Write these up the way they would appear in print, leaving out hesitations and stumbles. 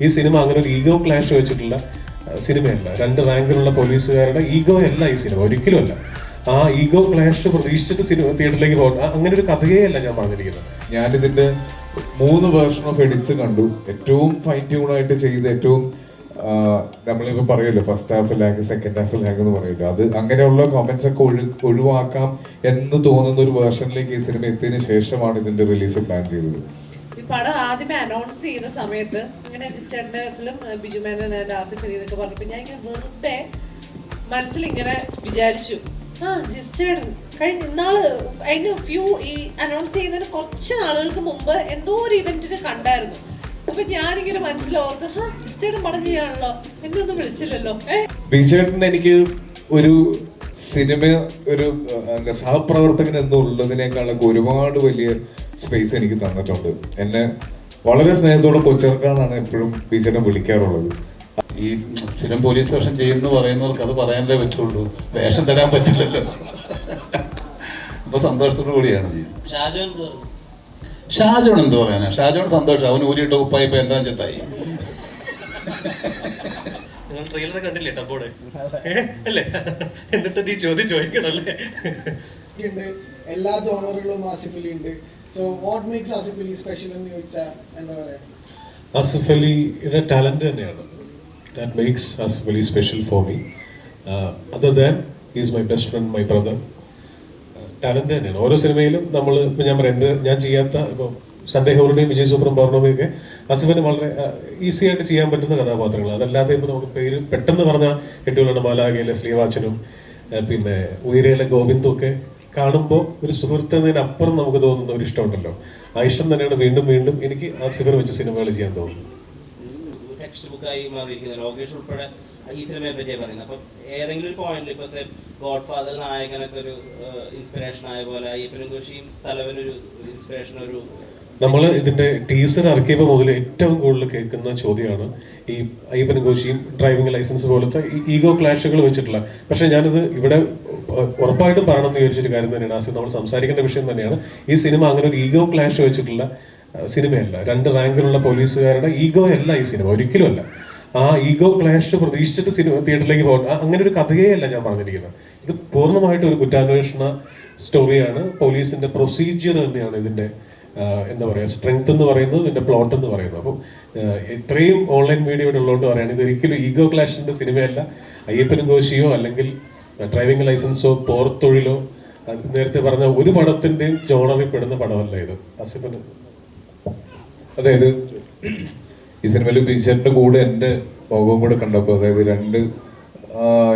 ഈ സിനിമ അങ്ങനെ ഒരു ഈഗോ ക്ലാഷ് വെച്ചിട്ടുള്ള സിനിമയല്ല. രണ്ട് റാങ്കിലുള്ള പോലീസുകാരുടെ ഈഗോ അല്ല ഈ സിനിമ, ഒരിക്കലുമല്ല. ആ ഈഗോ ക്ലാഷ് പ്രതീക്ഷിച്ചിട്ട് സിനിമ തിയേറ്ററിലേക്ക് പോകണം, അങ്ങനെ ഒരു കഥയേ അല്ല ഞാൻ പറഞ്ഞിരിക്കുന്നത്. ഞാനിതിന്റെ 3 വേർഷൻ ഓഫ് എഡിറ്റ്സ് കണ്ടു. ഏറ്റവും ഫൈൻ ട്യൂണായിട്ട് ചെയ്ത് ഏറ്റവും നമ്മളിപ്പോൾ പറയുമല്ലോ first half lag second half lag എന്ന് പറയുമല്ലോ, അത് അങ്ങനെയുള്ള കമന്റ്സ് ഒക്കെ ഒഴിവാക്കാം എന്ന് തോന്നുന്ന ഒരു വേർഷനിലേക്ക് ഈ സിനിമ എത്തിയതിനു ശേഷമാണ് ഇതിന്റെ റിലീസ് പ്ലാൻ ചെയ്തത്. ഈ പടം ആദ്യമേ അനൗൺസ് ചെയ്യുന്ന സമയത്ത് ഇങ്ങനെ ചേട്ടൻ്റെ ഫിലിം ബിജു മേനോൻ ആസിഫ് അലി എന്നൊക്കെ പറഞ്ഞപ്പോൾ ഞാൻ ഇങ്ങനെ വെറുതെ മനസ്സിലിങ്ങനെ വിചാരിച്ചു, ജിസ്റ്റേട്ടൻ കഴിഞ്ഞ ഇന്നാള് അതിന് ഈ അനൗൺസ് ചെയ്യുന്നതിന് കുറച്ച് നാളുകൾക്ക് മുമ്പ് എന്തോ ഒരു ഇവന്റിന് കണ്ടായിരുന്നു. അപ്പൊ ഞാനിങ്ങനെ മനസ്സിലോർത്ത് ജിസ്റ്റേട്ടൻ പടം ചെയ്യാണല്ലോ, എന്നെ ഒന്നും വിളിച്ചില്ലല്ലോ. ബിജുചേട്ടൻ എനിക്ക് ഒരു സിനിമ ഒരു സഹപ്രവർത്തകൻ എന്നുള്ളതിനേക്കാളൊക്കെ ഒരുപാട് വലിയ സ്പേസ് എനിക്ക് തന്നിട്ടുണ്ട്. എന്നെ വളരെ സ്നേഹത്തോടെ കൊച്ചേർക്കാന്നാണ് എപ്പോഴും ബിജുചേട്ടൻ വിളിക്കാറുള്ളത്. ഈ സ്ഥിരം പോലീസ് വേഷം ചെയ്യുന്നു പറയുന്നവർക്ക് അത് പറയാനല്ലേ പറ്റുള്ളൂ, വേഷം തരാൻ പറ്റില്ലല്ലോ. അപ്പൊ സന്തോഷത്തോടു കൂടിയാണ് ചെയ്യുന്നത്. ഷാജോൺ എന്ത് പറയാനാ, ഷാജോൺ സന്തോഷം, അവൻ ഊരിയിട്ട് ഉപ്പായി ഇപ്പൊ എന്താ ചെത്തായി. ട്രെയിലർ കണ്ടില്ലേ ടപ്പോടെ അല്ലേ, എന്നിട്ട് ഈ ചോദ്യം ചോദിക്കണല്ലേ. എല്ലാ ജോണറുകളും ആസിഫ് അലി ഉണ്ട്. So what makes Asif Ali special എന്ന് ചോദിച്ചാൽ എന്താ പറയാ? ആസിഫ് അലിയുടെ ടാലന്റ് തന്നെയാണ്. That makes Asif Ali special for me. Other than he is my best friend, my brother. Talent തന്നെയാണ് ഓരോ സിനിമയിലും. നമ്മൾ ഇപ്പം ഞാൻ പറയാം, ഞാൻ ചെയ്യാത്ത ഇപ്പോൾ സൺഡേ ഹോളിഡേയും വിജയ് സൂപ്പറും പൗർണമിയൊക്കെ ആസിഫിന് വളരെ ഈസി ആയിട്ട് ചെയ്യാൻ പറ്റുന്ന കഥാപാത്രങ്ങൾ. അതല്ലാതെ ഇപ്പോൾ നമുക്ക് പേര് പെട്ടെന്ന് പറഞ്ഞാൽ കെട്ടിയുള്ള മാലാഖയിലെ ശ്രീവാച്ചനും പിന്നെ ഉയരയിലെ ഗോവിന്ദും ഒക്കെ കാണുമ്പോൾ ഒരു സുഹൃത്തിനപ്പുറം നമുക്ക് തോന്നുന്ന ഒരു ഇഷ്ടമുണ്ടല്ലോ. ആ ഇഷ്ടം തന്നെയാണ് വീണ്ടും വീണ്ടും എനിക്ക് ആസിഫിനെ വെച്ച് സിനിമകൾ ചെയ്യാൻ തോന്നുന്നത്. ടെക്സ്റ്റ് ബുക്കായി മാറിയിരിക്കുന്ന ലോകേഷ് ഉൾപ്പെടെ ഈ സിനിമയെ പറ്റിയാണ് പറയുന്നത്. അപ്പം ഏതെങ്കിലും ഒരു പോയിന്റിൽ ഇപ്പോൾ ഗോഡ് ഫാദർ നായകനൊക്കെ ഒരു ഇൻസ്പിറേഷൻ ആയ പോലെ അയ്യപ്പനും കോശിയും തലവനൊരു ഇൻസ്പിറേഷൻ ഒരു നമ്മൾ ഇതിന്റെ ടീസർ ഇറക്കിയപ്പോൾ മുതൽ ഏറ്റവും കൂടുതൽ കേൾക്കുന്ന ചോദ്യമാണ് ഈ അയ്യപ്പനും കോശിയും ഡ്രൈവിംഗ് ലൈസൻസ് പോലത്തെ ഈഗോ ക്ലാഷുകൾ വെച്ചിട്ടുള്ള. പക്ഷെ ഞാനിത് ഇവിടെ ഉറപ്പായിട്ടും പറയണം എന്ന് വിചാരിച്ചൊരു കാര്യം തന്നെയാണ്. ആസിഫ് നമ്മൾ സംസാരിക്കേണ്ട വിഷയം തന്നെയാണ്. ഈ സിനിമ അങ്ങനെ ഒരു ഈഗോ ക്ലാഷ് വെച്ചിട്ടുള്ള സിനിമയല്ല. രണ്ട് റാങ്കിലുള്ള പോലീസുകാരുടെ ഈഗോ അല്ല ഈ സിനിമ, ഒരിക്കലുമല്ല. ആ ഈഗോ ക്ലാഷ് പ്രതീക്ഷിച്ചിട്ട് സിനിമ തിയേറ്ററിലേക്ക് പോകണം, അങ്ങനെ ഒരു കഥയേ അല്ല ഞാൻ പറഞ്ഞിരിക്കുന്നത്. ഇത് പൂർണ്ണമായിട്ടും ഒരു കുറ്റാന്വേഷണ സ്റ്റോറിയാണ്. പോലീസിന്റെ പ്രൊസീജിയർ തന്നെയാണ് ഇതിന്റെ എന്താ പറയുക സ്ട്രെങ്ത് എന്ന് പറയുന്നത്, ഇതിന്റെ പ്ലോട്ട് എന്ന് പറയുന്നത്. അപ്പം ഇത്രയും ഓൺലൈൻ മീഡിയ ഇവിടെ ഉള്ളതുകൊണ്ട് പറയുകയാണ്, ഇതൊരിക്കലും ഈഗോ ക്ലാഷിന്റെ സിനിമയല്ല. അയ്യപ്പനും കോശിയോ അല്ലെങ്കിൽ ഡ്രൈവിംഗ് ലൈസൻസോ പോർത്തൊഴിലോ നേരത്തെ പറഞ്ഞ ഒരു പടത്തിന്റെയും ജോണറിൽ പെടുന്ന പടമല്ല ഇത്. ആസിഫിന് അതായത് ഈ സിനിമയിൽ ബിജുചേട്ടൻ്റെ കൂടെ എൻ്റെ മുഖവും കൂടെ കണ്ടപ്പോൾ, അതായത് 2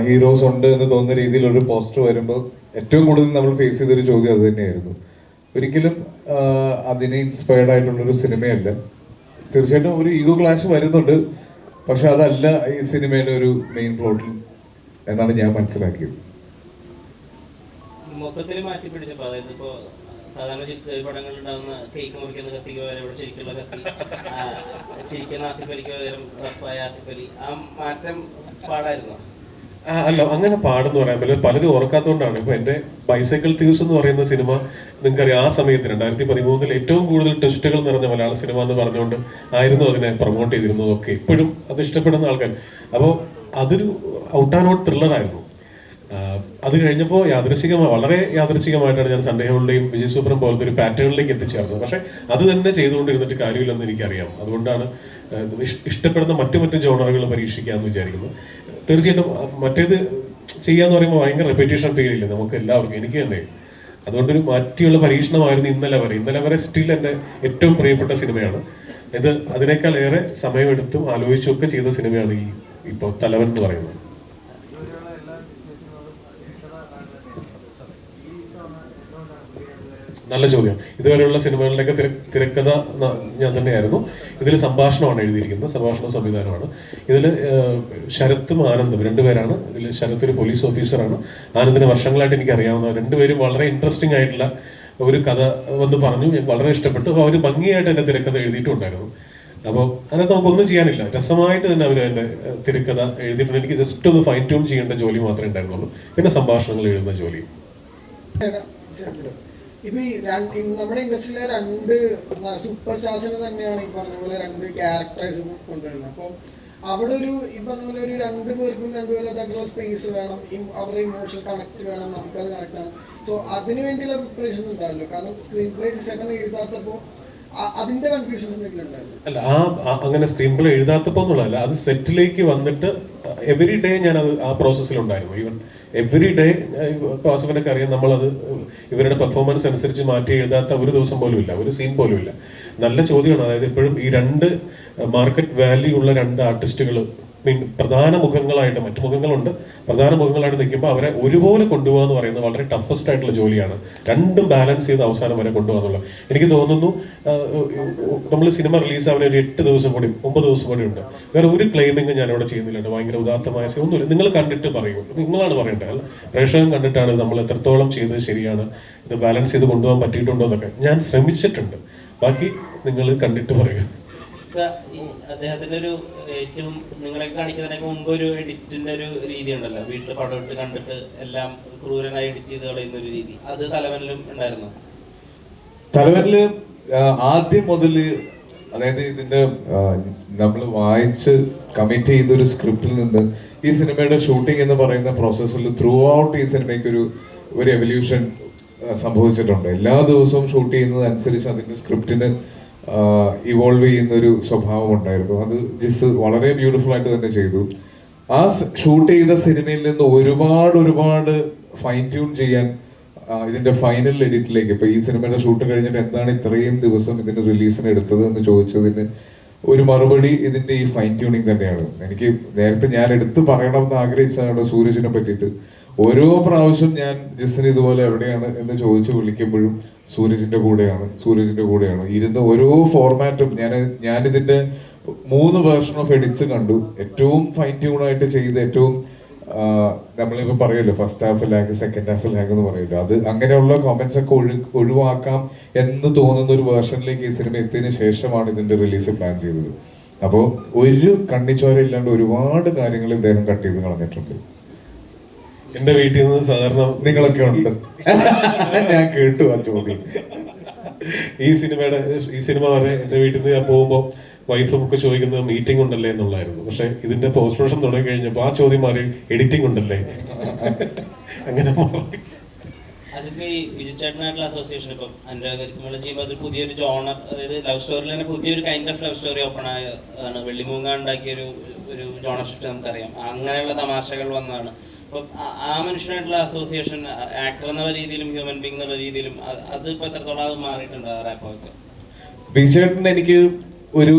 ഹീറോസ് ഉണ്ട് എന്ന് തോന്നുന്ന രീതിയിൽ ഒരു പോസ്റ്റർ വരുമ്പോൾ ഏറ്റവും കൂടുതൽ നമ്മൾ ഫേസ് ചെയ്തൊരു ചോദ്യം അത് തന്നെയായിരുന്നു. ഒരിക്കലും അതിനെ ഇൻസ്പയർഡ് ആയിട്ടുള്ളൊരു സിനിമയല്ല. തീർച്ചയായിട്ടും ഒരു ഈഗോ ക്ലാഷ് വരുന്നുണ്ട്, പക്ഷെ അതല്ല ഈ സിനിമയുടെ ഒരു മെയിൻ പ്ലോട്ടിൽ എന്നാണ് ഞാൻ മനസ്സിലാക്കിയത്. മൊത്തത്തിൽ മാറ്റി പിടിച്ചപ്പോൾ, അതായത് ഇപ്പോൾ സാധാരണ പടങ്ങളിൽ ഉണ്ടാകുന്ന കേക്ക് മുറിക്കുന്ന കത്തിക്ക് പകരം ഇവിടെ ശരിക്കുള്ള കത്തി, ശരിക്കുന്ന ആസിഫ് അലിക്ക് പകരം റഫായ ആസിഫ് അലി, ആ മാറ്റം പാടായിരുന്നു. അല്ല, അങ്ങനെ പാടെന്ന് പറയാൻ പറ്റില്ല. പലരും ഓർക്കാത്തതുകൊണ്ടാണ്. ഇപ്പൊ എന്റെ ബൈസൈക്കിൾ തീവ്സ് എന്ന് പറയുന്ന സിനിമ നിങ്ങൾക്കറിയാം, ആ സമയത്ത് 2013 ഏറ്റവും കൂടുതൽ ട്വിസ്റ്റുകൾ നിറഞ്ഞ മലയാള സിനിമ എന്ന് പറഞ്ഞുകൊണ്ട് ആയിരുന്നു അതിനെ പ്രൊമോട്ട് ചെയ്തിരുന്നതൊക്കെ. ഇപ്പോഴും അത് ഇഷ്ടപ്പെടുന്ന ആൾക്കാർ. അപ്പോൾ അതൊരു ഔട്ട് ആൻഡ് ഔട്ട് ത്രില്ലറായിരുന്നു. അത് കഴിഞ്ഞപ്പോൾ വളരെ യാദൃശികമായിട്ടാണ് ഞാൻ സൺഡേ ഹോളിഡേയും വിജയ് സൂപ്പറും പോലത്തെ ഒരു പാറ്റേണിലേക്ക് എത്തിച്ചേർന്നത്. പക്ഷെ അത് തന്നെ ചെയ്തുകൊണ്ടിരുന്നിട്ട് കാര്യമില്ലെന്ന് എനിക്കറിയാം. അതുകൊണ്ടാണ് ഇഷ്ടപ്പെടുന്ന മറ്റു ജോണറുകൾ പരീക്ഷിക്കാമെന്ന് വിചാരിക്കുന്നു. തീർച്ചയായിട്ടും മറ്റേത് ചെയ്യാന്ന് പറയുമ്പോൾ ഭയങ്കര റെപ്പിറ്റേഷൻ ഫീൽ ഇല്ല നമുക്ക് എല്ലാവർക്കും, എനിക്ക് തന്നെ. അതുകൊണ്ടൊരു മാറ്റിയുള്ള പരീക്ഷണമായിരുന്നു ഇന്നലെ വരെ സ്റ്റിൽ എൻ്റെ ഏറ്റവും പ്രിയപ്പെട്ട സിനിമയാണ് ഇത്. അതിനേക്കാൾ ഏറെ സമയമെടുത്തും ആലോചിച്ചും ഒക്കെ ചെയ്ത സിനിമയാണ് ഈ ഇപ്പോൾ തലവൻ എന്ന് പറയുന്നത്. നല്ല ചോദ്യം. ഇതുവരെയുള്ള സിനിമകളിലൊക്കെ തിരക്കഥ ഞാൻ തന്നെയായിരുന്നു. ഇതിൽ സംഭാഷണമാണ് എഴുതിയിരിക്കുന്നത്, സംഭാഷണ സംവിധാനമാണ്. ഇതിൽ ശരത്തും ആനന്ദും 2 പേരാണ്. ഇതിൽ ശരത്ത് ഒരു പോലീസ് ഓഫീസറാണ്, ആനന്ദിന് വർഷങ്ങളായിട്ട് എനിക്ക് അറിയാവുന്ന. 2 പേരും വളരെ ഇൻട്രസ്റ്റിംഗ് ആയിട്ടുള്ള ഒരു കഥ വന്ന് പറഞ്ഞു, എനിക്ക് വളരെ ഇഷ്ടപ്പെട്ടു. അപ്പോൾ അവർ ഭംഗിയായിട്ട് എൻ്റെ തിരക്കഥ എഴുതിയിട്ടുണ്ടായിരുന്നു. അപ്പോൾ അതിനകത്ത് നമുക്കൊന്നും ചെയ്യാനില്ല, രസമായിട്ട് തന്നെ അവർ എൻ്റെ തിരക്കഥ എഴുതിയിട്ടുണ്ട്. എനിക്ക് ജസ്റ്റ് ഒന്ന് ഫൈൻ ട്യൂൺ ചെയ്യേണ്ട ജോലി മാത്രമേ ഉണ്ടായിരുന്നുള്ളൂ, പിന്നെ സംഭാഷണങ്ങൾ എഴുതുന്ന ജോലി. ഇപ്പൊ നമ്മുടെ ഇൻഡസ്ട്രിയിലെ രണ്ട് സൂപ്പർ സ്റ്റാർസിന് തന്നെയാണ് ഈ പറഞ്ഞ പോലെ രണ്ട് ക്യാരക്ടേഴ്സ് കൊണ്ടുവരുന്നത്. അപ്പോൾ അവിടെ ഈ പറഞ്ഞ പോലെ ഒരു രണ്ടുപേർക്കും രണ്ടുപേരതായിട്ടുള്ള സ്പേസ് വേണം, അവരുടെ ഇമോഷണൽ കണക്ട് വേണം, നമുക്കത് കണക്ട് ആണ്. സോ അതിന് വേണ്ടിയുള്ള പ്രിപ്പറേഷൻസ് ഉണ്ടാവല്ലോ. കാരണം സ്ക്രീൻ പ്ലേ സെക്കൻഡ് എഴുതാത്തപ്പോൾ അതിന്റെ കൺഫ്യൂഷൻസ് എന്തെങ്കിലും ഉണ്ടായിരുന്നു? അല്ല, അങ്ങനെ സ്ക്രീൻ പ്ലേ എഴുതാത്തപ്പോൾ എന്നുള്ളതല്ല, അത് സെറ്റിലേക്ക് വന്നിട്ട് എവറി ഡേ ഞാൻ അത് ആ പ്രോസസ്സിലുണ്ടായിരുന്നു. ഈവൻ എവറി ഡേ വാസവനൊക്കെ അറിയാം, നമ്മളത് ഇവരുടെ പെർഫോമൻസ് അനുസരിച്ച് മാറ്റി എഴുതാത്ത ഒരു ദിവസം പോലും ഇല്ല, ഒരു സീൻ പോലും ഇല്ല. നല്ല ചോദ്യമാണ്. അതായത് ഇപ്പോഴും ഈ രണ്ട് മാർക്കറ്റ് വാല്യൂ ഉള്ള രണ്ട് ആർട്ടിസ്റ്റുകൾ പ്രധാന മുഖങ്ങളായിട്ട്, മറ്റു മുഖങ്ങളുണ്ട്, പ്രധാന മുഖങ്ങളായിട്ട് നിൽക്കുമ്പോൾ അവരെ ഒരുപോലെ കൊണ്ടുപോകുക എന്ന് പറയുന്നത് വളരെ ടഫസ്റ്റ് ആയിട്ടുള്ള ജോലിയാണ്. രണ്ടും ബാലൻസ് ചെയ്ത് അവസാനം വരെ കൊണ്ടുപോകാന്നുള്ളത്. എനിക്ക് തോന്നുന്നു നമ്മൾ സിനിമ റിലീസാവാൻ ഒരു 8 ദിവസം കൂടി 9 ദിവസം കൂടി ഉണ്ട്. വേറെ ഒരു ക്ലെയിമിങ് ഞാൻ ഇവിടെ ചെയ്യുന്നില്ല. ഭയങ്കര ഉദാത്തമായ ഒന്നുമില്ല. നിങ്ങൾ കണ്ടിട്ട് പറയൂ, നിങ്ങളാണ് പറയേണ്ടത്. അല്ല, പ്രേക്ഷകൻ കണ്ടിട്ടാണ് നമ്മൾ എത്രത്തോളം ചെയ്തത് ശരിയാണ്, ഇത് ബാലൻസ് ചെയ്ത് കൊണ്ടുപോകാൻ പറ്റിയിട്ടുണ്ടോ എന്നൊക്കെ. ഞാൻ ശ്രമിച്ചിട്ടുണ്ട്, ബാക്കി നിങ്ങൾ കണ്ടിട്ട് പറയൂ. അദ്ദേഹത്തിന്റെ ഒരു ഏറ്റവും നിങ്ങളെ കാണിക്കുന്നതിനൊക്കെ മുമ്പ് ഒരു എഡിറ്റിന്റെ ഒരു രീതി ഉണ്ടല്ലോ, വീട്ടിൽ പടം ഇട്ട് കണ്ടിട്ട് എല്ലാം ക്രൂരനായി എഡിറ്റ് ചെയ്ത് കളയുന്ന ഒരു രീതി, അത് തലവനിലും ഉണ്ടായിരുന്നു. തലവനില് ആദ്യം മുതല്, അതായത് ഇതിന്റെ നമ്മൾ വായിച്ച് കമ്മിറ്റ് ചെയ്തൊരു സ്ക്രിപ്റ്റിൽ നിന്ന് ഈ സിനിമയുടെ ഷൂട്ടിംഗ് എന്ന് പറയുന്ന പ്രോസസ്സിൽ ത്രൂ ഔട്ട് ഈ സിനിമയ്ക്ക് ഒരു എവല്യൂഷൻ സംഭവിച്ചിട്ടുണ്ട്. എല്ലാ ദിവസവും ഷൂട്ട് ചെയ്യുന്നത് അനുസരിച്ച് അതിന്റെ സ്ക്രിപ്റ്റിന് ഇവോൾവ് ചെയ്യുന്നൊരു സ്വഭാവം ഉണ്ടായിരുന്നു. അത് ജിസ് വളരെ ബ്യൂട്ടിഫുൾ ആയിട്ട് തന്നെ ചെയ്തു. ആ ഷൂട്ട് ചെയ്ത സിനിമയിൽ നിന്ന് ഒരുപാട് ഫൈൻ ട്യൂൺ ചെയ്യാൻ ഇതിന്റെ ഫൈനൽ എഡിറ്റിലേക്ക്, ഇപ്പൊ ഈ സിനിമയുടെ ഷൂട്ട് കഴിഞ്ഞിട്ട് എന്താണ് ഇത്രയും ദിവസം ഇതിന്റെ റിലീസിന് എടുത്തത് എന്ന് ചോദിച്ചതിന് ഒരു മറുപടി ഇതിന്റെ ഈ ഫൈൻ ട്യൂണിങ് തന്നെയാണ്. എനിക്ക് നേരത്തെ ഞാൻ എടുത്ത് പറയണമെന്ന് ആഗ്രഹിച്ചതാണ് സൂരജിനെ പറ്റിയിട്ട്. ഓരോ പ്രാവശ്യം ഞാൻ ജിസിന് ഇതുപോലെ എവിടെയാണ് എന്ന് ചോദിച്ച് വിളിക്കുമ്പോഴും സൂരജിന്റെ കൂടെയാണ് ഇരുന്ന് ഓരോ ഫോർമാറ്റും ഞാനിതിന്റെ 3 വേർഷൻ ഓഫ് എഡിറ്റ്സ് കണ്ടു. ഏറ്റവും ഫൈൻ ട്യൂൺ ആയിട്ട് ചെയ്ത്, ഏറ്റവും നമ്മളിപ്പോ പറയല്ലോ first half lag second half lag എന്ന് പറയല്ലോ, അത് അങ്ങനെയുള്ള കമന്റ്സ് ഒക്കെ ഒഴിവാക്കാം എന്ന് തോന്നുന്ന ഒരു വേർഷനിലേക്ക് ഈ സിനിമ എത്തിയതിനു ശേഷമാണ് ഇതിന്റെ റിലീസ് പ്ലാൻ ചെയ്തത്. അപ്പോൾ ഒരു കണ്ണിച്ചോര ഇല്ലാണ്ട് ഒരുപാട് കാര്യങ്ങൾ ഇദ്ദേഹം കട്ട് ചെയ്ത് കളഞ്ഞിട്ടുണ്ട്. എന്റെ വീട്ടിൽ നിന്ന് സാധാരണ നിങ്ങളൊക്കെ ഉണ്ട്, ഞാൻ കേട്ടു ആ ചോദ്യം. ഈ സിനിമ വരെ എന്റെ വീട്ടിൽ നിന്ന് ഞാൻ പോകുമ്പോൾ വൈഫും ഒക്കെ ചോദിക്കുന്നത് മീറ്റിംഗ് ഉണ്ടല്ലേ എന്നുള്ളായിരുന്നു. പക്ഷെ ഇതിന്റെ പോസ്റ്റ് പ്രൊഡക്ഷൻ തുടങ്ങി കഴിഞ്ഞപ്പോൾ ആ ചോദ്യം മാറി എഡിറ്റിംഗ് ഉണ്ടല്ലേ, അങ്ങനെ മാറി. അതിപ്പോ ഈ വിജുചേട്ടനായിട്ടുള്ള അസോസിയേഷൻ ഇപ്പം അനുരാഗരിക്കുമ്പോൾ ചെയ്യുമ്പോൾ അത് പുതിയൊരു ജോണർ, അതായത് ലവ് സ്റ്റോറിയിൽ തന്നെ പുതിയൊരു kind of love story open ആണ്. വെള്ളിമൂങ്ങ ഉണ്ടാക്കിയ ഒരു ജോണർ ഷിഫ്റ്റ് നമുക്കറിയാം. അങ്ങനെയുള്ള തമാശകൾ വന്നതാണ്. അപ്പം ആ മനുഷ്യനായിട്ടുള്ള അസോസിയേഷൻ ആക്ടർ എന്നുള്ള രീതിയിലും ഹ്യൂമൻ ബീങ് എന്നുള്ള രീതിയിലും അത് ഇപ്പൊ എത്രത്തോളം മാറിയിട്ടുണ്ട് ആ റാപ്പൊക്കെ? വിജയേട്ടൻ എനിക്ക് ഒരു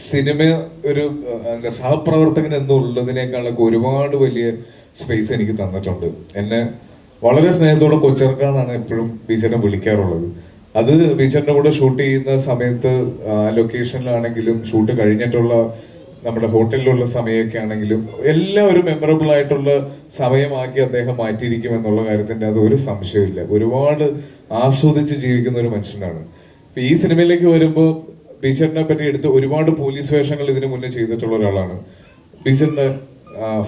സിനിമ ഒരു സഹപ്രവർത്തകൻ എന്നുള്ളതിനേക്കാളൊക്കെ ഒരുപാട് വലിയ സ്പേസ് എനിക്ക് തന്നിട്ടുണ്ട്. എന്നെ വളരെ സ്നേഹത്തോടെ കൊച്ചിറക്കാന്നാണ് എപ്പോഴും ബീച്ചേട്ടൻ വിളിക്കാറുള്ളത്. അത് ബീച്ചേട്ടൻ്റെ കൂടെ ഷൂട്ട് ചെയ്യുന്ന സമയത്ത് ലൊക്കേഷനിലാണെങ്കിലും ഷൂട്ട് കഴിഞ്ഞിട്ടുള്ള നമ്മുടെ ഹോട്ടലിലുള്ള സമയമൊക്കെ ആണെങ്കിലും എല്ലാം ഒരു മെമ്മറബിൾ ആയിട്ടുള്ള സമയമാക്കി അദ്ദേഹം മാറ്റിയിരിക്കും എന്നുള്ള കാര്യത്തിന്റെ അത് ഒരു സംശയമില്ല. ഒരുപാട് ആസ്വദിച്ച് ജീവിക്കുന്ന ഒരു മനുഷ്യനാണ്. ഈ സിനിമയിലേക്ക് വരുമ്പോൾ ബീച്ചറിനെ പറ്റി എടുത്ത് ഒരുപാട് പോലീസ് വേഷങ്ങൾ ഇതിനു മുന്നേ ചെയ്തിട്ടുള്ള ഒരാളാണ്. ബീച്ചറിന്റെ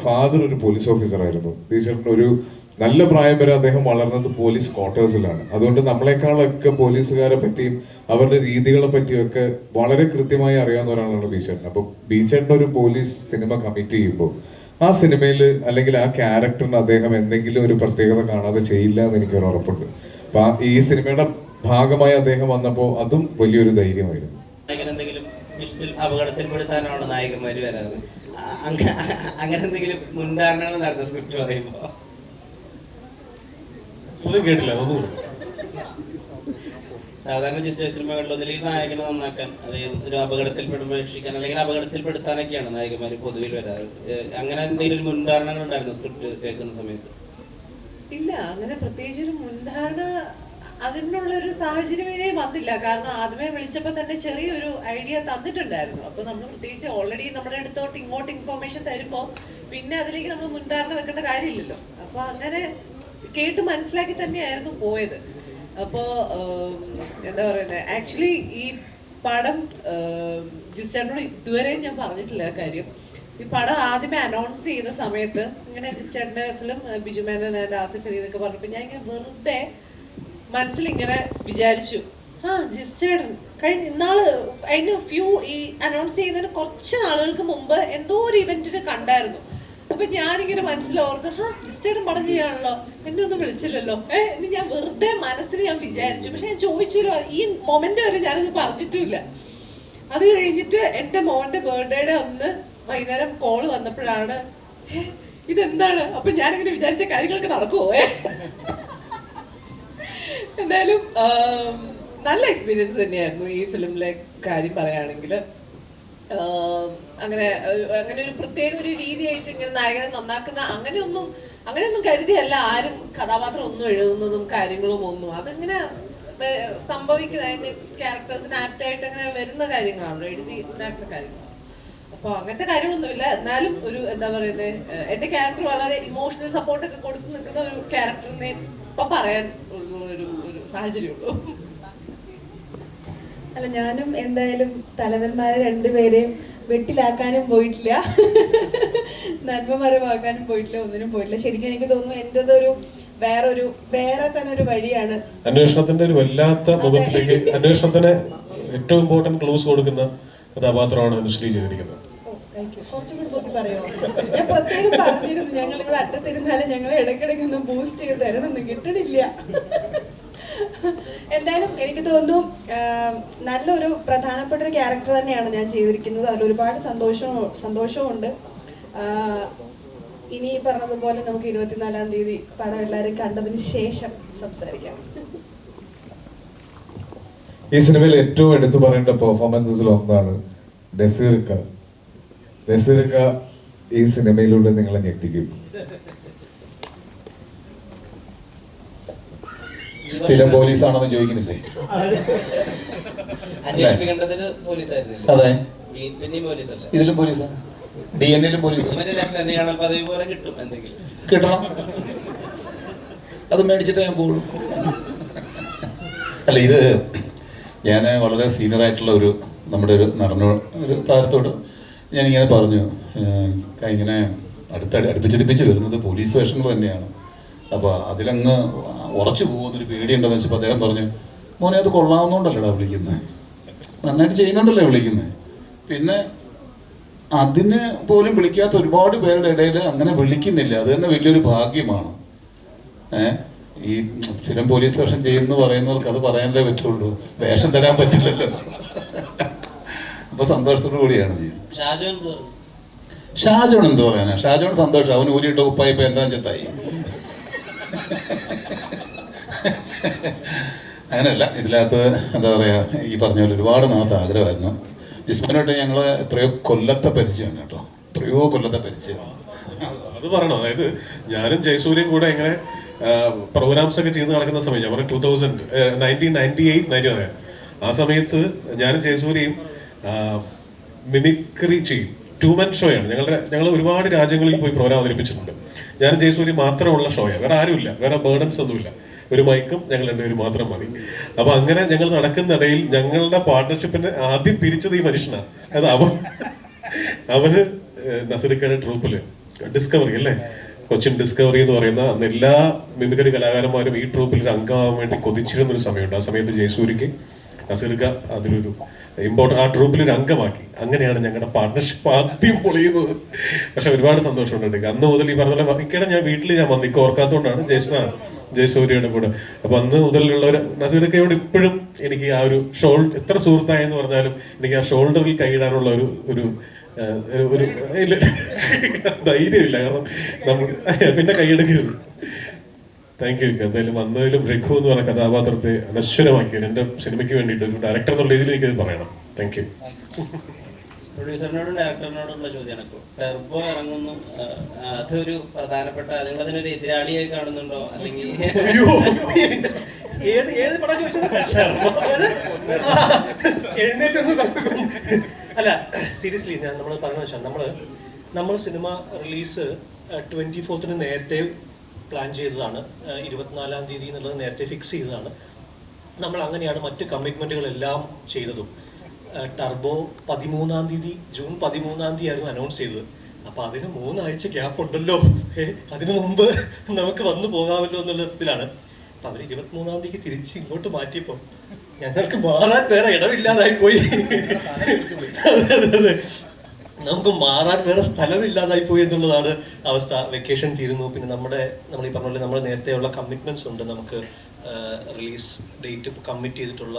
ഫാദർ ഒരു പോലീസ് ഓഫീസർ ആയിരുന്നു. ബീച്ചറിന്റെ ഒരു നല്ല പ്രായം വരെ അദ്ദേഹം വളർന്നത് പോലീസ് ക്വാർട്ടേഴ്സിലാണ്. അതുകൊണ്ട് നമ്മളെക്കാളൊക്കെ പോലീസുകാരെ പറ്റിയും അവരുടെ രീതികളെ പറ്റിയൊക്കെ വളരെ കൃത്യമായി അറിയാവുന്ന ഒരാളാണ് ബീച്ചേട്ടൻ. അപ്പൊ ബീച്ചേട്ടൻ ഒരു പോലീസ് സിനിമ കമ്മിറ്റ് ചെയ്യുമ്പോൾ ആ സിനിമയിൽ അല്ലെങ്കിൽ ആ ക്യാരക്ടറിന് അദ്ദേഹം എന്തെങ്കിലും ഒരു പ്രത്യേകത കാണാതെ ചെയ്യില്ല എന്ന് എനിക്കൊരു ഉറപ്പുണ്ട്. അപ്പൊ ഈ സിനിമയുടെ ഭാഗമായി അദ്ദേഹം വന്നപ്പോൾ അതും വലിയൊരു ധൈര്യമായിരുന്നു. എന്തെങ്കിലും അപകടത്തിൽപ്പെടുത്താനാണ് നായകന്മാര് വരാറ്, അങ്ങനെ എന്തെങ്കിലും മുൻധാരണകൾ ഉണ്ടായിരുന്നു സ്ക്രിപ്റ്റ് പറയുമ്പോ? ഒന്നും കേട്ടില്ല. സാധാരണ ജിസ്റ്റർ സിനിമകളിൽ ഒന്നിലേക്ക് നായകനെ നന്നാക്കാൻ, അതായത് ഒരു അപകടത്തിൽപ്പെടുമ്പോൾ രക്ഷിക്കാൻ അല്ലെങ്കിൽ അപകടത്തിൽപ്പെടുത്താനൊക്കെയാണ് നായകന്മാർ പൊതുവിൽ വരാറ്. അങ്ങനെ എന്തെങ്കിലും ഒരു മുൻധാരണകൾ ഉണ്ടായിരുന്നു സ്ക്രിപ്റ്റ് കേൾക്കുന്ന സമയത്ത്? ഇല്ല, അങ്ങനെ പ്രത്യേകിച്ച് ഒരു മുൻധാരണ അതിനുള്ള ഒരു സാഹചര്യമേ വന്നില്ല. കാരണം ആദ്യമേ വിളിച്ചപ്പോൾ തന്നെ ചെറിയൊരു ഐഡിയ തന്നിട്ടുണ്ടായിരുന്നു. അപ്പൊ നമ്മൾ പ്രത്യേകിച്ച് ഓൾറെഡി നമ്മുടെ അടുത്തോട്ട് ഇങ്ങോട്ട് ഇൻഫോർമേഷൻ തരുമ്പോൾ പിന്നെ അതിലേക്ക് നമ്മൾ മുൻധാരണ വെക്കേണ്ട കാര്യമില്ലല്ലോ. അപ്പൊ അങ്ങനെ കേട്ട് മനസ്സിലാക്കി തന്നെയായിരുന്നു പോയത്. അപ്പോൾ എന്താ പറയുന്നത്, ആക്ച്വലി ഈ പടം ജിസ്റ്റേട്ടനോട് ഇതുവരെയും ഞാൻ പറഞ്ഞിട്ടില്ല കാര്യം. ഈ പടം ആദ്യമേ അനൗൺസ് ചെയ്ത സമയത്ത് ഇങ്ങനെ ജിസ്റ്റേട്ടൻ്റെ ഫിലിം ബിജു മേനോൻ ആൻഡ് ആസിഫ് അലി എന്നൊക്കെ പറഞ്ഞപ്പോൾ ഞാൻ ഇങ്ങനെ വെറുതെ മനസ്സിൽ ഇങ്ങനെ വിചാരിച്ചു, ജിസ്റ്റേടൻ ഇന്നാള് അതിന് ഈ അനൗൺസ് ചെയ്യുന്നതിന് കുറച്ച് നാളുകൾക്ക് മുമ്പ് എന്തോ ഒരു ഇവന്റിന് കണ്ടായിരുന്നു. അപ്പൊ ഞാനിങ്ങനെ മനസ്സിലോർത്ത്, ജിസ്റ്റേടൻ പടം ചെയ്യാണല്ലോ, എന്നെ ഒന്നും വിളിച്ചില്ലല്ലോ, എന്ന് ഞാൻ വെറുതെ മനസ്സിൽ ഞാൻ വിചാരിച്ചു. പക്ഷെ ഞാൻ ചോദിച്ചല്ലോ, ഈ മൊമെന്റ് വരെ ഞാനത് പറഞ്ഞിട്ടുമില്ല. അത് കഴിഞ്ഞിട്ട് എൻ്റെ മോന്റെ ബർത്ത്ഡേയുടെ അന്ന് വൈകുന്നേരം കോള് വന്നപ്പോഴാണ് ഇതെന്താണ്. അപ്പൊ ഞാനിങ്ങനെ വിചാരിച്ച കാര്യങ്ങളൊക്കെ നടക്കുമോ? എന്തായാലും നല്ല എക്സ്പീരിയൻസ് തന്നെയായിരുന്നു ഈ ഫിലിമിലെ കാര്യം പറയുകയാണെങ്കിൽ. അങ്ങനെ ഒരു പ്രത്യേക ഒരു രീതിയായിട്ട് ഇങ്ങനെ നായകനെ നന്നാക്കുന്ന അങ്ങനെയൊന്നും കരുതിയല്ല ആരും കഥാപാത്രം ഒന്നും എഴുതുന്നതും കാര്യങ്ങളും ഒന്നും. അതിങ്ങനെ സംഭവിക്കുന്ന അതിന് ക്യാരക്ടേഴ്സിന് ആപ്റ്റായിട്ട് അങ്ങനെ വരുന്ന കാര്യങ്ങളാണല്ലോ, എഴുതി ഉണ്ടാക്കുന്ന കാര്യങ്ങളാണ്. അപ്പോൾ അങ്ങനത്തെ കാര്യങ്ങളൊന്നുമില്ല. എന്നാലും ഒരു എന്താ പറയുന്നത്, എൻ്റെ ക്യാരക്ടർ വളരെ ഇമോഷണൽ സപ്പോർട്ടൊക്കെ കൊടുത്ത് നിൽക്കുന്ന ഒരു ക്യാരക്ടറിനെ ഇപ്പം പറയാൻ ഒരു സാഹചര്യമുള്ളൂ. അല്ല, ഞാനും എന്തായാലും തലവന്മാരെ രണ്ടുപേരെയും വെട്ടിലാക്കാനും പോയിട്ടില്ല, നന്മമരമാക്കാനും പോയിട്ടില്ല, ഒന്നിനും പോയിട്ടില്ല. ശരിക്കും എനിക്ക് തോന്നുന്നു എൻ്റെതൊരു വേറെ തന്നെ ഒരു വഴിയാണ്. അന്വേഷണത്തിന്റെ ഒരു വല്ലാത്ത മുഖത്തിലേക്ക് അന്വേഷണത്തിന് ഏറ്റവും ഇമ്പോർട്ടന്റ് ക്ലൂസ് കൊടുക്കുന്ന കഥാപാത്രമാണ് അനുശ്രീ ചെയ്തിരിക്കുന്നത്. കുറച്ചുകൂടി ബുദ്ധി പറയുമോ? ഞാൻ പ്രത്യേകം പറഞ്ഞിരുന്നു, ഞങ്ങൾ ഇവിടെ അറ്റത്തിരുന്നാലും ഞങ്ങൾ ഇടയ്ക്കിടയ്ക്ക് ഒന്ന് ബൂസ്റ്റ് ചെയ്ത് തരണമെന്ന് കിട്ടണില്ല. എന്തായാലും എനിക്ക് തോന്നുന്നു നല്ലൊരു പ്രധാനപ്പെട്ട ഒരു ക്യാരക്ടർ തന്നെയാണ് ഞാൻ ചെയ്തിരിക്കുന്നത്. അതിൽ ഒരുപാട് സന്തോഷമുണ്ട്. ഇനി പറഞ്ഞതുപോലെ നമുക്ക് 24-ാം തീയതി പടം എല്ലാവരും കണ്ടതിന് ശേഷം സംസാരിക്കാം. ഈ സിനിമയിൽ ഏറ്റവും എടുത്തു പറയേണ്ട പെർഫോമൻസസിൽ ഒന്നാണ് നസീർക്ക. ഈ സിനിമയിലൂടെ നിങ്ങളെ ഞെട്ടിക്കും. സ്ഥിരം പോലീസാണെന്ന് ചോദിക്കുന്നില്ലേ? അന്വേഷിപ്പിക്കേണ്ടതിന് പോലീസായിരുന്നില്ല. അതെ, പിന്നെയും പോലീസല്ല, ഇതിലും പോലീസാണ്, DNA-ലും പോലീസ്. മറ്റേ ലെഫ്റ്റനന്റ് കേണൽ പദവി പോലെ കിട്ടും, എന്തെങ്കിലും കിട്ടണം. അത് മേടിച്ചിട്ടേ ഞാൻ പോകുള്ളൂ. അല്ല, ഇത് ഞാൻ വളരെ സീനിയറായിട്ടുള്ള നമ്മുടെ ഒരു താരത്തോട് ഞാനിങ്ങനെ പറഞ്ഞു, ഇങ്ങനെ അടുപ്പിച്ചടുപ്പിച്ച് വരുന്നത് പോലീസ് വേഷങ്ങൾ തന്നെയാണ്, അപ്പോൾ അതിലങ്ങ് ഉറച്ചു പോകുന്നൊരു പേടിയുണ്ടെന്ന് വെച്ചപ്പോൾ അദ്ദേഹം പറഞ്ഞു, മോനെ അത് കൊള്ളാവുന്നതുകൊണ്ടല്ലേടാ വിളിക്കുന്നത്, നന്നായിട്ട് ചെയ്യുന്നുണ്ടല്ലേ വിളിക്കുന്നത്. പിന്നെ അതിന് പോലും വിളിക്കാത്ത ഒരുപാട് പേരുടെ ഇടയിൽ അങ്ങനെ വിളിക്കുന്നില്ല, അത് തന്നെ വലിയൊരു ഭാഗ്യമാണ്. ഈ സ്ഥിരം പോലീസ് വേഷം ചെയ്യുന്നു പറയുന്നവർക്ക് അത് പറയാനല്ലേ പറ്റുള്ളൂ, വേഷം തരാൻ പറ്റില്ലല്ലോ. അപ്പൊ സന്തോഷത്തോടു കൂടിയാണ് ചെയ്യുന്നത്. ഷാജോൺ എന്ത് പറയാനാ? ഷാജോൺ സന്തോഷം, അവൻ ഊരിയിട്ട് ഉപ്പായി ഇപ്പൊ എന്താ ചെത്തായി. അങ്ങനെയല്ല, ഇതിനകത്ത് എന്താ പറയാ, ഈ പറഞ്ഞ പോലെ ഒരുപാട് നാളത്തെ ആഗ്രഹമായിരുന്നു. ജിസ്മനായിട്ട് ഞങ്ങൾ എത്രയോ കൊല്ലത്തെ പരിചയമാണ് കേട്ടോ, എത്രയോ കൊല്ലത്തെ പരിചയമാണ്. അത് പറയണം. അതായത് ഞാനും ജയസൂര്യയും കൂടെ ഇങ്ങനെ പ്രോഗ്രാംസ് ഒക്കെ ചെയ്ത് നടക്കുന്ന സമയം, ഞാൻ പറഞ്ഞു 1998-99 ആ സമയത്ത് ഞാനും ജയസൂര്യയും മിമിക്രി ചെയ്യും. 2-man ഷോയാണ്. ഞങ്ങൾ ഒരുപാട് രാജ്യങ്ങളിൽ പോയി പ്രോഗ്രാം അവതരിപ്പിച്ചിട്ടുണ്ട്. ഞാൻ ജയസൂര്യ മാത്രമുള്ള ഷോയാണ്, വേറെ ആരുമില്ല, വേറെ ബേർഡൻസ് ഒന്നുമില്ല, ഒരു മൈക്കും ഞങ്ങൾ രണ്ടുപേരും മാത്രം മതി. അപ്പൊ അങ്ങനെ ഞങ്ങൾ നടക്കുന്നിടയിൽ ഞങ്ങളുടെ പാർട്ട്ണർഷിപ്പിന് ആദ്യം പിരിച്ചത് ഈ മനുഷ്യനാണ്. അത് അവന് നസീർക്കയുടെ ട്രൂപ്പില് ഡിസ്കവറി അല്ലേ, കൊച്ചിൻ ഡിസ്കവറി എന്ന് പറയുന്ന അന്ന് എല്ലാ മിമിക്രി കലാകാരന്മാരും ഈ ട്രൂപ്പിൽ ഒരു അംഗമാകാൻ വേണ്ടി കൊതിച്ചിരുന്നൊരു സമയമുണ്ട്. ആ സമയത്ത് ജയസൂര്യക്ക് നസീർക്ക അതിലൊരു ആ ട്രൂപ്പിൽ ഒരു അംഗമാക്കി. അങ്ങനെയാണ് ഞങ്ങളുടെ പാർട്ട്ണർഷിപ്പ് ആദ്യം പൊളിയുന്നത്. പക്ഷെ ഒരുപാട് സന്തോഷമുണ്ട്. അന്ന് മുതൽ ഈ പറഞ്ഞ പോലെ ഞാൻ വീട്ടിൽ ഞാൻ വന്നു, ഓർക്കാത്തതുകൊണ്ടാണ് ജയസൂര്യയുടെ കൂടെ. അപ്പൊ അന്ന് മുതലുള്ള ഒരു നസീർക്കയോട് ഇപ്പോഴും എനിക്ക് ആ ഒരു എത്ര സുഹൃത്തായെന്ന് പറഞ്ഞാലും എനിക്ക് ആ ഷോൾഡറിൽ കൈയിടാനുള്ള ഒരു ധൈര്യമില്ല. കാരണം നമ്മൾ പിന്നെ കൈയെടുക്കരുത്. Thank you. എന്തായാലും വന്നതിലും രഘു എന്ന് പറഞ്ഞ കഥാപാത്രത്തെ അനശ്വരമാക്കിയത് എൻ്റെ സിനിമയ്ക്ക് വേണ്ടിയിട്ട് ഒരു ഡയറക്ടർ എന്നുള്ള രീതിയിൽ എനിക്കത് പറയണം. Thank you. പ്രൊഡ്യൂസറിനോടും ഡയറക്ടറിനോടുള്ള ചോദ്യമാണ്. ഇപ്പോൾ ടെർബോ ഇറങ്ങുന്നു, അതൊരു പ്രധാനപ്പെട്ട, നിങ്ങൾ അതിനൊരു എതിരാളിയായി കാണുന്നുണ്ടോ? അല്ലെങ്കിൽ ഏത് പടം ചോദിച്ചത്? അല്ല, സീരിയസ്ലി നമ്മൾ പറഞ്ഞു വെച്ചാൽ നമ്മൾ സിനിമ റിലീസ് 24th നേരത്തെ പ്ലാൻ ചെയ്തതാണ്. 24-ാം തീയതി എന്നുള്ളത് നേരത്തെ ഫിക്സ് ചെയ്തതാണ്. നമ്മൾ അങ്ങനെയാണ് മറ്റ് കമ്മിറ്റ്മെൻറ്റുകളെല്ലാം ചെയ്തതും. ടർബോ 13-ാം തീയതി, ജൂൺ 13-ാം തീയതി ആയിരുന്നു അനൗൺസ് ചെയ്തത്. അപ്പോൾ അതിന് 3 ആഴ്ച ഗ്യാപ്പ് ഉണ്ടല്ലോ, അതിനു മുമ്പ് നമുക്ക് വന്നു പോകാമല്ലോ എന്നുള്ള വിധത്തിലാണ്. അപ്പം അവർ 23-ാം തീയതിക്ക് തിരിച്ച് ഇങ്ങോട്ട് മാറ്റിയപ്പോൾ ഞങ്ങൾക്ക് മാറാൻ വേറെ ഇടമില്ലാതായി പോയി. അതെ, നമുക്ക് മാറാൻ വേറെ സ്ഥലമില്ലാതായി പോയി എന്നുള്ളതാണ് അവസ്ഥ. വെക്കേഷൻ തീരുന്നു, പിന്നെ നമ്മൾ ഈ പറഞ്ഞ പോലെ നമ്മൾ നേരത്തെയുള്ള കമ്മിറ്റ്മെൻറ്റ്സ് ഉണ്ട്, നമുക്ക് റിലീസ് ഡേറ്റ് കമ്മിറ്റ് ചെയ്തിട്ടുള്ള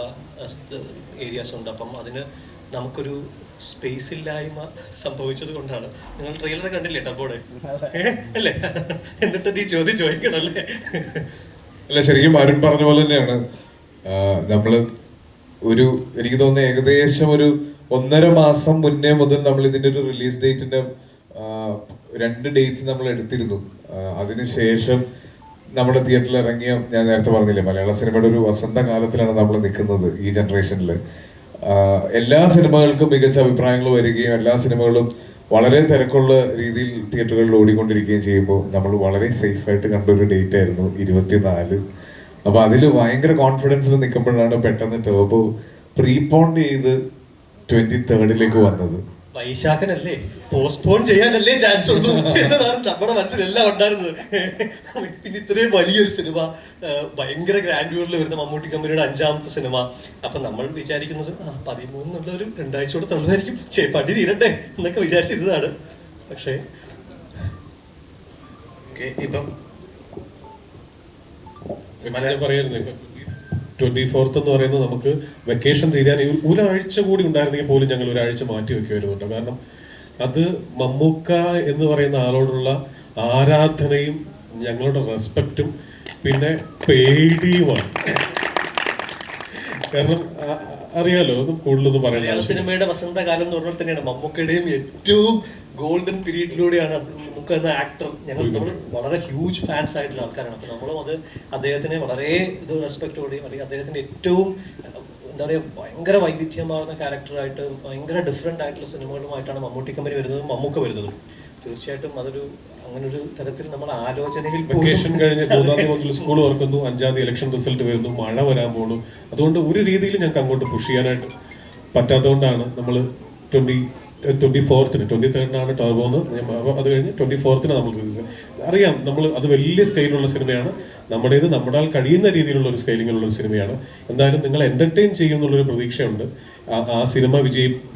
ഏരിയാസ് ഉണ്ട്. അപ്പം അതിന് നമുക്കൊരു സ്പേസ് ഇല്ലായ്മ സംഭവിച്ചത് കൊണ്ടാണ്. നിങ്ങൾ ട്രെയിലർ കണ്ടില്ലേ ടർബോയുടെ? അല്ലേ? എന്നിട്ട് ഈ ചോദ്യം ചോദിക്കണല്ലേ? അല്ല, ശരിക്കും അരുൺ പറഞ്ഞ പോലെ തന്നെയാണ്. നമ്മൾ എനിക്ക് തോന്നുന്നു ഏകദേശം ഒരു 1.5 മാസം മുന്നേ മുതൽ നമ്മൾ ഇതിന്റെ ഒരു റിലീസ് ഡേറ്റിന്റെ 2 ഡേറ്റ്സ് നമ്മൾ എടുത്തിരുന്നു. അതിനുശേഷം നമ്മുടെ തിയേറ്ററിൽ ഇറങ്ങിയ, ഞാൻ നേരത്തെ പറഞ്ഞില്ലേ, മലയാള സിനിമയുടെ ഒരു വസന്തകാലത്തിലാണ് നമ്മൾ നിൽക്കുന്നത് ഈ ജനറേഷനിൽ. എല്ലാ സിനിമകൾക്കും മികച്ച അഭിപ്രായങ്ങൾ വരികയും എല്ലാ സിനിമകളും വളരെ തിരക്കുള്ള രീതിയിൽ തിയേറ്ററുകളിൽ ഓടിക്കൊണ്ടിരിക്കുകയും ചെയ്യുമ്പോൾ നമ്മൾ വളരെ സേഫായിട്ട് കണ്ടൊരു ഡേറ്റ് ആയിരുന്നു 24. അപ്പൊ അതിൽ ഭയങ്കര കോൺഫിഡൻസിൽ നിൽക്കുമ്പോഴാണ് പെട്ടെന്ന് ടർബോ പ്രീപോണ്ട് ചെയ്ത് 23rd വന്നത്. വൈശാഖനല്ലേ, പോസ്റ്റ്പോൺ ചെയ്യാനല്ലേ ചാൻസ് ഉള്ളൂ എന്നതാണ് നമ്മുടെ മനസ്സിലെല്ലാം ഉണ്ടായിരുന്നത്. പിന്നെ ഇത്രയും വലിയൊരു സിനിമ, ഭയങ്കര ഗ്രാൻഡ്യൂറിൽ വരുന്ന മമ്മൂട്ടി കമ്പനിയുടെ 5ാമത്തെ സിനിമ. അപ്പൊ നമ്മൾ വിചാരിക്കുന്നത് 13 എന്നുള്ള ഒരു 2 ആഴ്ച കൂടെ തള്ളുമായിരിക്കും, പടി തീരട്ടെ എന്നൊക്കെ വിചാരിച്ചിരുന്നതാണ്. പക്ഷേ ഇപ്പം പറയായിരുന്നു, ഇപ്പം 24th എന്ന് പറയുന്നത് നമുക്ക് വെക്കേഷൻ തീരാൻ ഒരാഴ്ച കൂടി ഉണ്ടായിരുന്നെങ്കിൽ പോലും ഞങ്ങൾ ഒരാഴ്ച മാറ്റി വെക്കുമായിരുന്നു. കാരണം അത് മമ്മൂക്ക എന്ന് പറയുന്ന ആളോടുള്ള ആരാധനയും ഞങ്ങളുടെ റെസ്പെക്റ്റും പിന്നെ പേടിയുമാണ്. കാരണം അറിയാലോ, ഒന്നും കൂടുതലൊന്നും പറയാൻ. മലയാള സിനിമയുടെ വസന്തകാലം എന്ന് പറഞ്ഞാൽ തന്നെയാണ് മമ്മൂക്കയുടെയും ഏറ്റവും ഗോൾഡൻ പീരീഡിലൂടെയാണ് നമുക്ക് എന്ന ആക്ടർ. നമ്മൾ വളരെ ഹ്യൂജ് ഫാൻസ് ആയിട്ടുള്ള ആൾക്കാരാണ്. അപ്പോൾ നമ്മളും അദ്ദേഹത്തിനെ വളരെ റെസ്പെക്റ്റോടെയും അല്ലെങ്കിൽ അദ്ദേഹത്തിന് ഏറ്റവും എന്താ പറയുക, ഭയങ്കര വൈവിധ്യമാർന്ന ക്യാരക്ടറായിട്ട് ഭയങ്കര ഡിഫറെൻ്റ് ആയിട്ടുള്ള സിനിമകളുമായിട്ടാണ് മമ്മൂട്ടി കമ്പനി വരുന്നതും മമ്മൂക്ക വരുന്നതും. തീർച്ചയായിട്ടും അതൊരു അങ്ങനൊരു തരത്തിൽ നമ്മൾ ആലോചനയിൽ വെക്കേഷൻ കഴിഞ്ഞ് 3-ാം തീയതി മുതൽ സ്കൂൾ തുറക്കുന്നു, 5-ാം തീയതി ഇലക്ഷൻ റിസൾട്ട് വരുന്നു, മഴ വരാൻ പോകുന്നു. അതുകൊണ്ട് ഒരു രീതിയിൽ ഞങ്ങൾക്ക് അങ്ങോട്ട് പുഷ് ചെയ്യാനായിട്ട് പറ്റാത്തതുകൊണ്ടാണ് നമ്മൾ 23rd 23rd ടർബോ എന്ന്. അത് കഴിഞ്ഞ് 24th നമ്മൾ റിലീസ്. അറിയാം, നമ്മൾ അത് വലിയ സ്കെയിലുള്ള സിനിമയാണ്, നമ്മുടേത് നമ്മളാൽ കഴിയുന്ന രീതിയിലുള്ള ഒരു സ്കെയിലിങ്ങിലുള്ള ഒരു സിനിമയാണ്. എന്തായാലും നിങ്ങൾ എന്റർടൈൻ ചെയ്യുമെന്നുള്ളൊരു പ്രതീക്ഷയുണ്ട്. ആ സിനിമ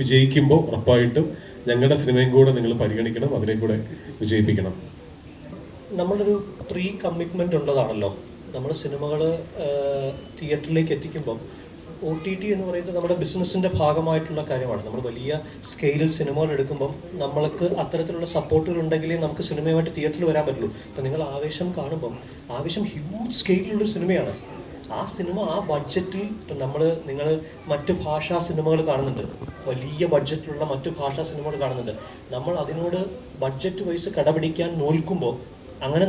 വിജയിക്കുമ്പോൾ ഉറപ്പായിട്ടും ഞങ്ങളുടെ സിനിമയും കൂടെ നിങ്ങൾ പരിഗണിക്കണം, അതിനെ കൂടെ വിജയിപ്പിക്കണം. നമ്മളൊരു പ്രീ കമ്മിറ്റ്മെൻ്റ് ഉള്ളതാണല്ലോ. നമ്മൾ സിനിമകൾ തിയേറ്ററിലേക്ക് എത്തിക്കുമ്പം OTT എന്ന് പറയുന്നത് നമ്മുടെ ബിസിനസ്സിൻ്റെ ഭാഗമായിട്ടുള്ള കാര്യമാണ്. നമ്മൾ വലിയ സ്കെയിലിൽ സിനിമകൾ എടുക്കുമ്പം നമ്മൾക്ക് അത്തരത്തിലുള്ള സപ്പോർട്ടുകൾ ഉണ്ടെങ്കിലേ നമുക്ക് സിനിമയുമായിട്ട് തിയേറ്ററിൽ വരാൻ പറ്റുള്ളൂ. അപ്പം നിങ്ങൾ ആവേശം കാണുമ്പം ആവേശം ഹ്യൂജ് സ്കെയിലുള്ളൊരു സിനിമയാണ്. ആ സിനിമ ആ ബഡ്ജറ്റിൽ ഇപ്പം നിങ്ങൾ മറ്റ് ഭാഷാ സിനിമകൾ കാണുന്നുണ്ട്, വലിയ ബഡ്ജറ്റിലുള്ള മറ്റു ഭാഷാ സിനിമകൾ കാണുന്നുണ്ട്. നമ്മൾ അതിനോട് ബഡ്ജറ്റ് വൈസ് കടപിടിക്കാൻ നോൽക്കുമ്പോൾ അങ്ങനെ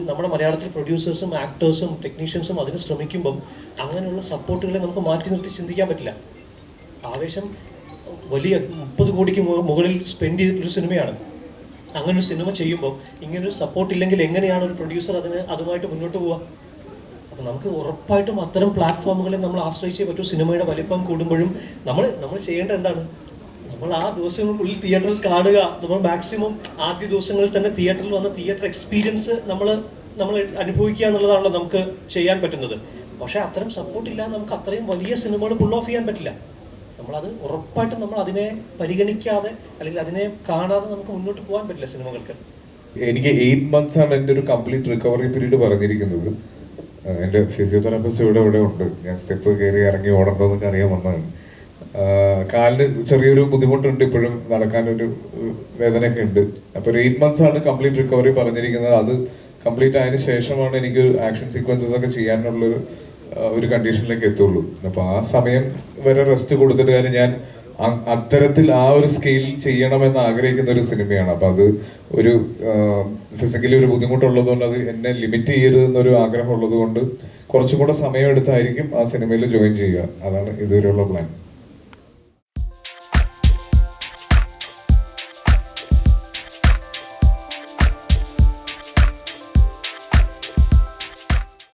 നമ്മുടെ മലയാളത്തിൽ പ്രൊഡ്യൂസേഴ്സും ആക്ടേഴ്സും ടെക്നീഷ്യൻസും അതിന് ശ്രമിക്കുമ്പം അങ്ങനെയുള്ള സപ്പോർട്ടുകളെ നമുക്ക് മാറ്റി നിർത്തി ചിന്തിക്കാൻ പറ്റില്ല. ആവേശം വലിയ 30 കോടിക്ക് മുകളിൽ സ്പെൻഡ് ചെയ്തിട്ടൊരു സിനിമയാണ്. അങ്ങനൊരു സിനിമ ചെയ്യുമ്പോൾ ഇങ്ങനൊരു സപ്പോർട്ട് ഇല്ലെങ്കിൽ എങ്ങനെയാണ് ഒരു പ്രൊഡ്യൂസർ അതുമായിട്ട് മുന്നോട്ട് പോവുക? അപ്പം നമുക്ക് ഉറപ്പായിട്ടും അത്തരം പ്ലാറ്റ്ഫോമുകളെ നമ്മൾ ആശ്രയിച്ചേ പറ്റൂ. സിനിമയുടെ വലിപ്പം കൂടുമ്പോഴും നമ്മൾ ചെയ്യേണ്ടത് എന്താണ്? നമ്മൾ ആ ദിവസങ്ങൾക്കുള്ളിൽ തിയേറ്ററിൽ കാണുക. നമ്മൾ മാക്സിമം ആദ്യ ദിവസങ്ങളിൽ തന്നെ തിയേറ്ററിൽ വന്ന തിയേറ്റർ എക്സ്പീരിയൻസ് നമ്മൾ അനുഭവിക്കുക എന്നുള്ളതാണല്ലോ നമുക്ക് ചെയ്യാൻ പറ്റുന്നത്. പക്ഷേ അത്തരം സപ്പോർട്ട് ഇല്ലാതെ നമുക്ക് അത്രയും വലിയ സിനിമകൾ പുൾ ഓഫ് ചെയ്യാൻ പറ്റില്ല. നമ്മളത് ഉറപ്പായിട്ടും നമ്മൾ അതിനെ പരിഗണിക്കാതെ അല്ലെങ്കിൽ അതിനെ കാണാതെ നമുക്ക് മുന്നോട്ട് പോകാൻ പറ്റില്ല സിനിമകൾക്ക്. എനിക്ക് 8 months ആണ് എൻ്റെ ഒരു കംപ്ലീറ്റ് റിക്കവറി പീരീഡ് പറഞ്ഞിരിക്കുന്നത്. എൻ്റെ ഫിസിയോതെറാപ്പിസ്റ്റ് ഇവിടെ ഉണ്ട്. ഞാൻ സ്റ്റെപ്പ് കയറി ഇറങ്ങി ഓടേണ്ടതെന്നൊക്കെ അറിയാൻ വന്നതാണ്. കാലിന് ചെറിയൊരു ബുദ്ധിമുട്ടുണ്ട്, ഇപ്പോഴും നടക്കാനൊരു വേദനയൊക്കെ ഉണ്ട്. അപ്പോൾ ഒരു 8 months ആണ് കംപ്ലീറ്റ് റിക്കവറി പറഞ്ഞിരിക്കുന്നത്. അത് കംപ്ലീറ്റ് ആയതിനു ശേഷമാണ് എനിക്ക് ആക്ഷൻ സീക്വൻസസ് ഒക്കെ ചെയ്യാനുള്ളൊരു കണ്ടീഷനിലേക്ക് എത്തുള്ളൂ. അപ്പോൾ ആ സമയം വരെ റെസ്റ്റ് കൊടുത്തിട്ട്, കാര്യം ഞാൻ അത്തരത്തിൽ ആ ഒരു സ്കെയിലിൽ ചെയ്യണമെന്ന് ആഗ്രഹിക്കുന്ന ഒരു സിനിമയാണ്. അപ്പോൾ അത് ഒരു ഫിസിക്കലി ഒരു ബുദ്ധിമുട്ടുള്ളതുകൊണ്ട് അത് എന്നെ ലിമിറ്റ് ചെയ്യരുതെന്നൊരു ആഗ്രഹം ഉള്ളത് കൊണ്ട് കുറച്ചും കൂടെ സമയം എടുത്തായിരിക്കും ആ സിനിമയിൽ ജോയിൻ ചെയ്യുക. അതാണ് ഇതുവരെയുള്ള പ്ലാൻ.